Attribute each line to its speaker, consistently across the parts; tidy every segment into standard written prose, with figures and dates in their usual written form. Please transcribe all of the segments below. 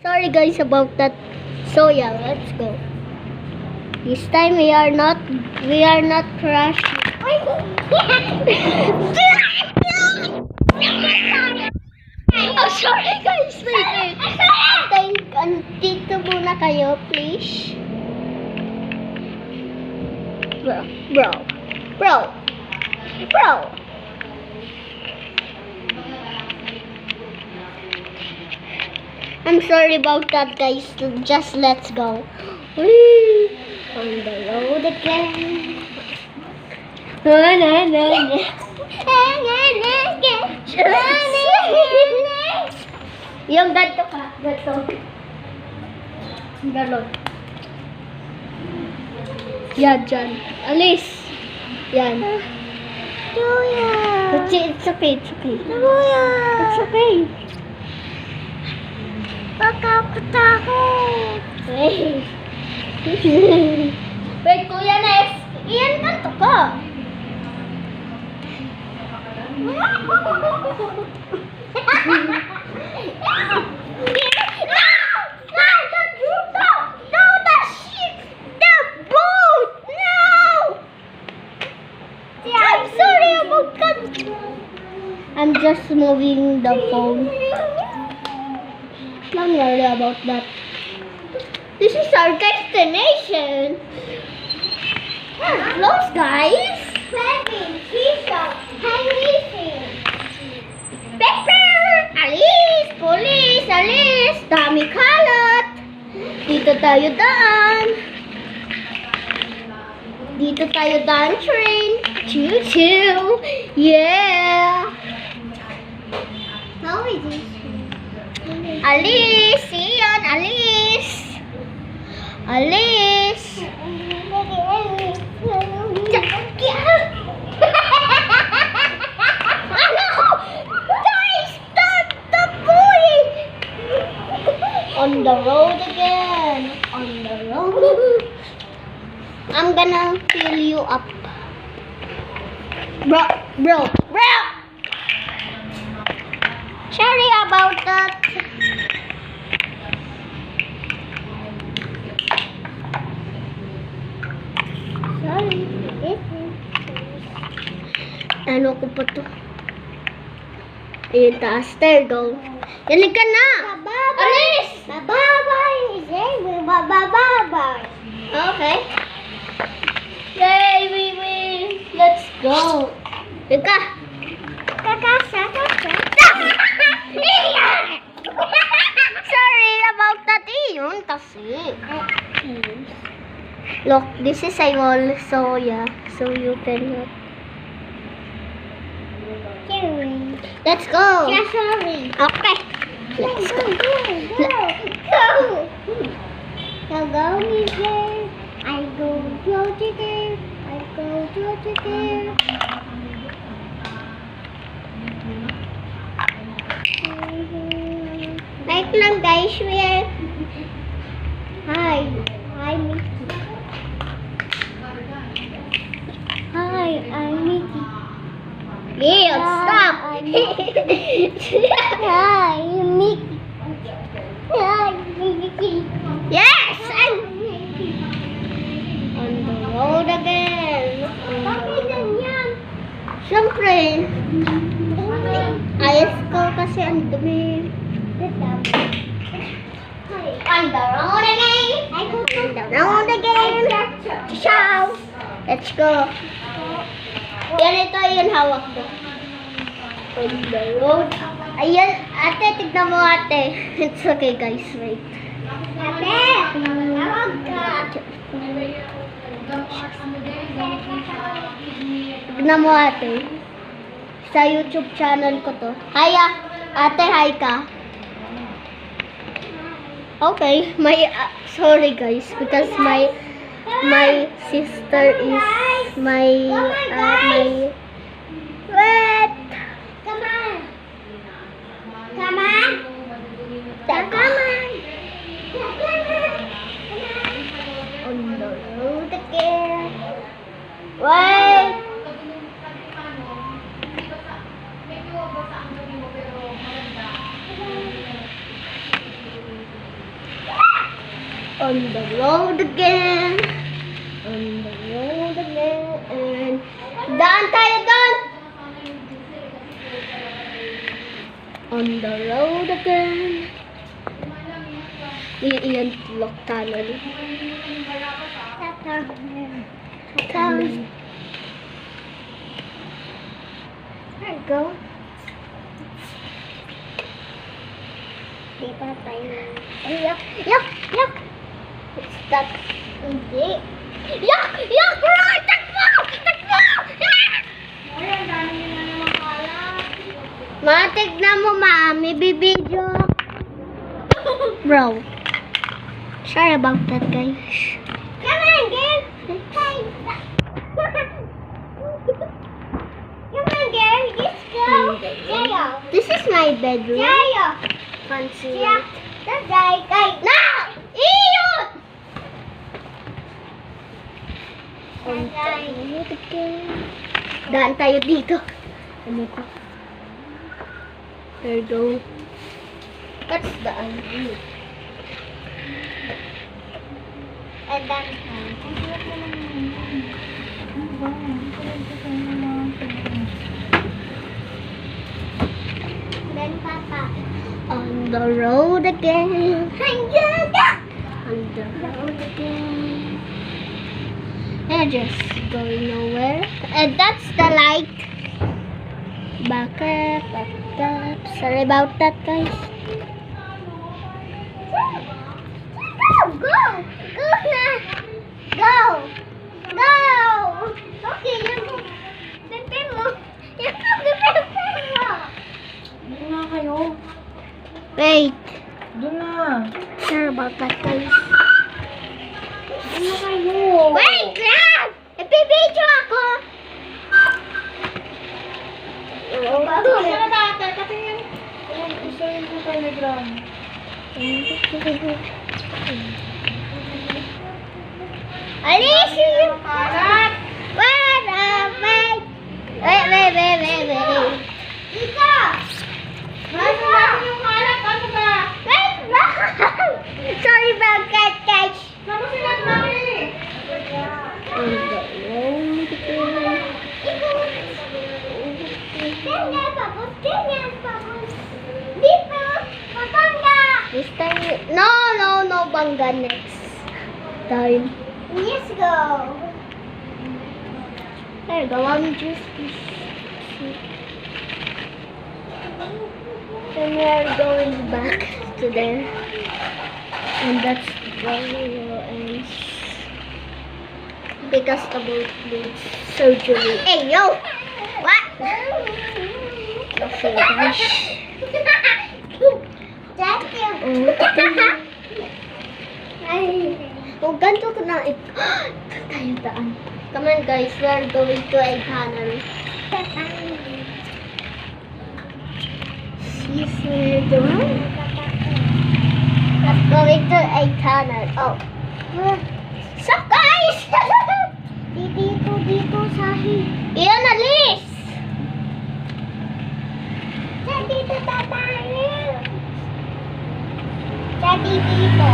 Speaker 1: Sorry guys about that. So yeah, let's go. This time we are not crashing. Oh, sorry guys. Wait. Dito muna kayo, please. Bro. I'm sorry about that, guys. Just let's go. Whee! On the road again. Yung ganito ka. Ganon. Yan, dyan. Alis. Yan. Julia. It's okay. Julia. It's okay. Takot. Wait, Kuya Nes. Iyan, ganito ka. I'm just moving the phone. Don't worry about that. This is our destination. Close, guys. Pepper! Alis! Police! Alis! Dami kalat! Dito tayo daan. Train. Choo-choo! Yeah! How is this? Alis! Iyon! Alis! Guys, stop the boy! On the road again. I'm gonna fill you up. Bro. Sorry about that. Sorry. Ano ko pa to? Ayun, taas. There you go. Yanig ka na! Alis! Bye-bye! Okay. Yay, we win! Let's go! Ika! Sorry about that. Yun kasi. Look, this is a wall, so yeah, so you cannot. Let's go. Yeah, sorry. Okay. Let's go. Now go there. I go to there. Wait lang guys, we're... Hi, Mickey. Hi, I'm Mickey. Leo, stop! Hi, Mickey. Yes! On the road again. Bakit ganyan? Siyempre. Ayos ko kasi ang dumi. On the road again. Ciao! Let's go. Ito yung hawak ko. On the road. Ayan, ate, tignan mo ate. It's okay guys, wait. Ate! Tawag ka! Tignan mo ate. Sa YouTube channel ko to. Hi ate, hi ka. Okay, sorry guys, because my sister is my wait. Come on. On the road again. Wait. On the road again. On the road again. And daan tayo doon. On the road again. Iyan lock tunnel. There you go. Di pa tayo. Ay, yak! It's that. Hindi. Yak! Right! Takbo! Ayan, dami nyo na naman kalat. Matignan mo, mami. Bibidyo. Bro. Sorry about that, guys. Come on, girl. Come on, girl. Let's go. Jayo. This is my bedroom. Jayo. Fancy. Yeah. That's guy. No! Iyon! Daan tayo dito. Ano ko? There you go. That's daan. And then, Papa, on the road again. On the road again. They're just going nowhere. And that's the light. Back up. Sorry about that, guys. Go na! Go! Okay, yun mo. Pepe mo.
Speaker 2: Doon na kayo.
Speaker 1: Wait.
Speaker 2: Doon na.
Speaker 1: Sorry about that, guys.
Speaker 2: Doon na kayo.
Speaker 1: Wait lang! Ipibidyo ako!
Speaker 2: Kasi na dati. Kasi yung isa yung sa Telegram.
Speaker 1: Alis yun! Wait! Dito! Yung kalat, ano ba? Wait lang! Sorry about that, guys.
Speaker 2: Tapos silang mami.
Speaker 1: Ganyan, papos. Dito! Bangga! This time, no, bangga next time. Let's go. There you go, I'm just... Then we are going back to there. And that's where we will end. Because the boat needs surgery. Hey, yo! What? Okay, guys. Thank you. Kung ganito ko na ito tayo daan. Come on, guys. We are going to a tunnel. She's near the room. Let's go into a tunnel. Oh. So, guys! Dito, sahi. Iyan, alis! Dito, tayo. Dito.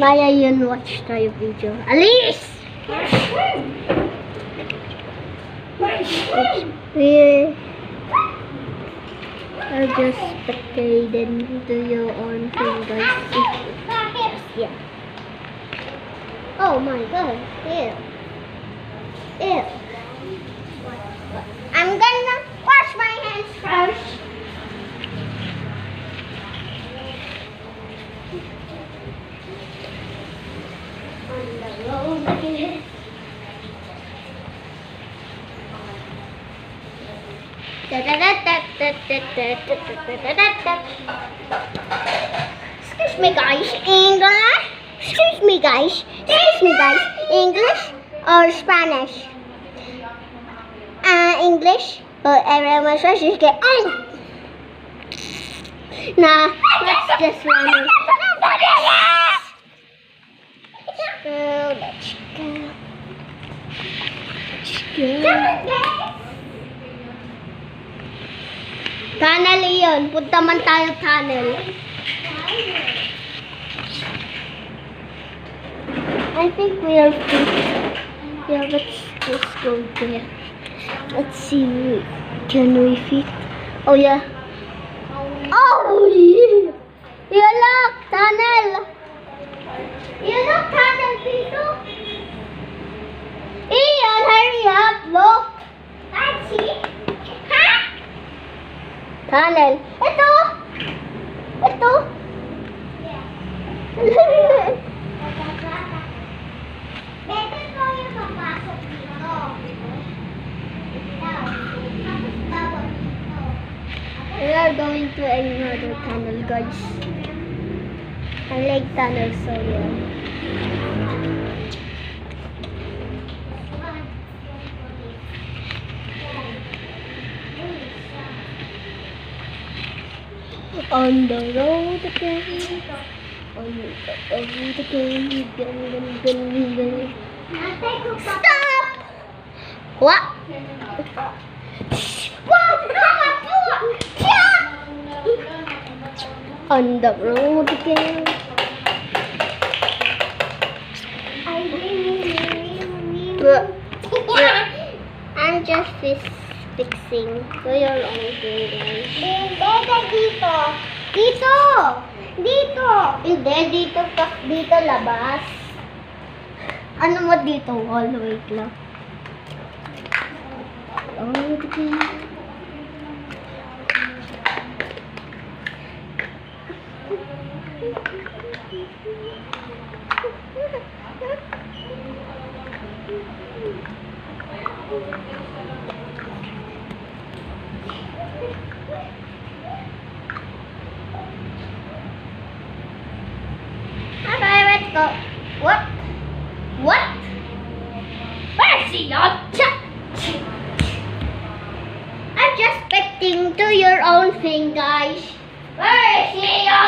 Speaker 1: Maya yun, watch tayo video. Alis! We are just spectating to your own fingers. Yeah. Oh my god. Ew. I'm gonna wash my hands first. On the road again. Excuse me, guys. English? Excuse me, guys. English or Spanish? English. But everyone says you get Nah, let's just run it. Let's go. Tunnel yun. Punta man tayo tunnel. I think we are fit. Yeah, let's just go there. Let's see. Can we fit? Oh, yeah. Oh, yeah. You look, tunnel. You look, tunnel, Tito. Ian, hurry up. Look. Let's see. Huh? Tunnel. Ito. Ito. Better ko yung papasok dito. We are going to another tunnel, guys. I like tunnels, so yeah. On the road again. On the road again. Stop! What? On the road again. I'm just fixing. So you're only doing dito. Dito! Dito! Hindi, dito. Dito labas. Ano mo dito? Wall, wait lang. Oh, okay. Okay, let's go. What? What? Where's he? I'm just expecting to your own thing, guys. Where is he? Okay.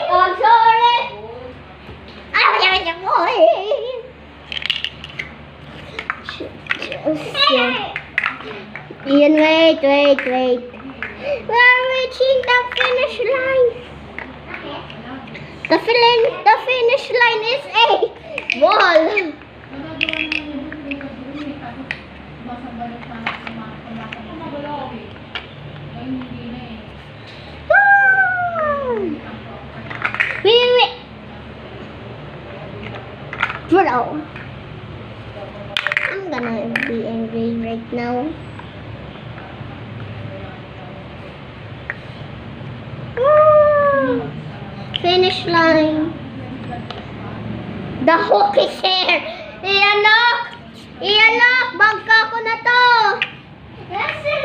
Speaker 1: Oh, I'm sorry. Ian, wait. We're reaching the finish line. The finish line is a wall. Wait. Bro. I'm gonna be angry right now. Finish line. The hook is here. Iyan, look. Bangka ko na to. Listen.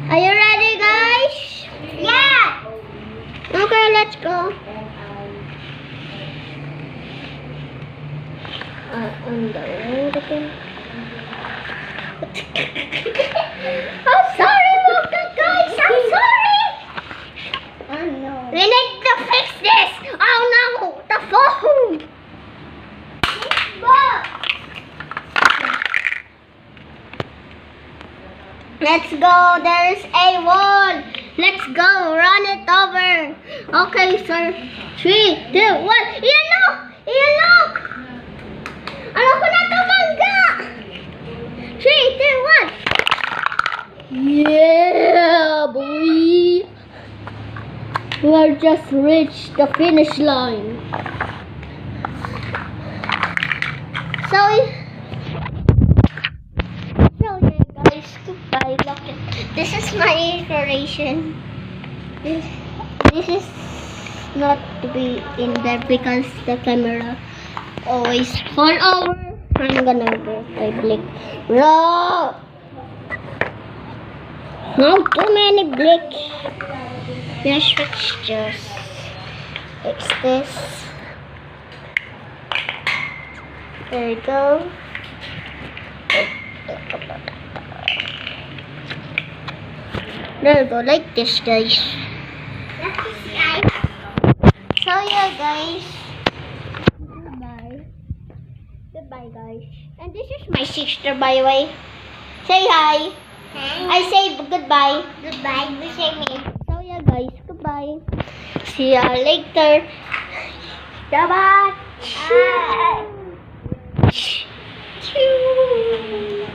Speaker 1: Are you ready, guys? Yeah. Okay, let's go. On the road again. I'm sorry, guys. I'm sorry. Oh no. We need to fix this. Oh no, the phone. Let's go. There's a wall. Let's go. Run it over. Okay, sir. 3, 2, 1. Iyan, look. Ano ko na ito, mangga? 3, 2, 1. Yeah, boy. We are just reached the finish line. So yeah, guys, goodbye. Look, this is my inspiration. This is not to be in there because the camera always fall over. I'm gonna go by Blake. Bro! Not too many Blakes. Let's just fix this. There we go. There you go, like this, guys. So yeah, guys. Goodbye. Goodbye, guys. And this is my sister, by the way. Say hi. I say goodbye. Goodbye. You say me. So yeah, guys. Goodbye. See ya later. Bye. Bye.